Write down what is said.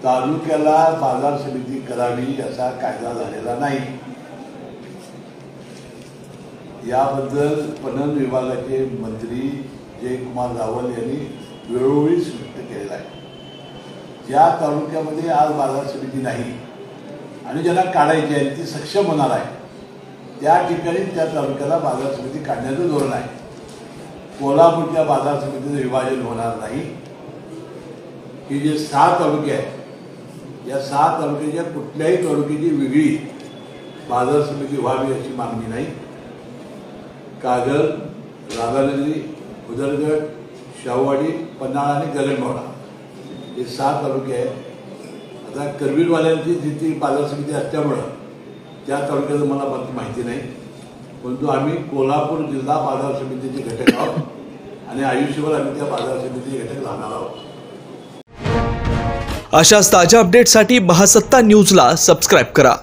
तालुक्याला बाजार समिती करावी असा कायदा झालेला नाही। याबद्दल पणन विभागाचे मंत्री जयकुमार रावल यांनी वेळोवेळी स्पष्ट केलेलं आहे। ज्या तालुक्यामध्ये आज बाजार समिती नाही आणि ज्यांना काढायची आहे ती सक्षम होणार आहे त्या ठिकाणी त्या तालुक्याला बाजार समिती काढण्याचं धोरण आहे। कोल्हापूरच्या बाजार समितीचं विभाजन होणार नाही। ही जे 6 तालुके आहेत या 6 तालुक्याच्या कुठल्याही तालुक्याची वेगळी बाजार समिती व्हावी अशी मागणी नाही। कागल, राधानगरी, उदरगड, शाहूवाडी, पन्हाळा आणि गगनबावडा हे 6 तालुके आहेत। आता करवीरवाल्यांची जिथे बाजार समिती असल्यामुळं त्या तालुक्याचं मला माहिती नाही, परंतु आम्ही कोल्हापूर जिल्हा बाजार समितीचे घटक आहोत आणि आयुष्यभर आम्ही त्या बाजार समितीचे घटक राहणार आहोत। अशाच ताज्या अपडेट्ससाठी महासत्ता न्यूजला सबस्क्राइब करा।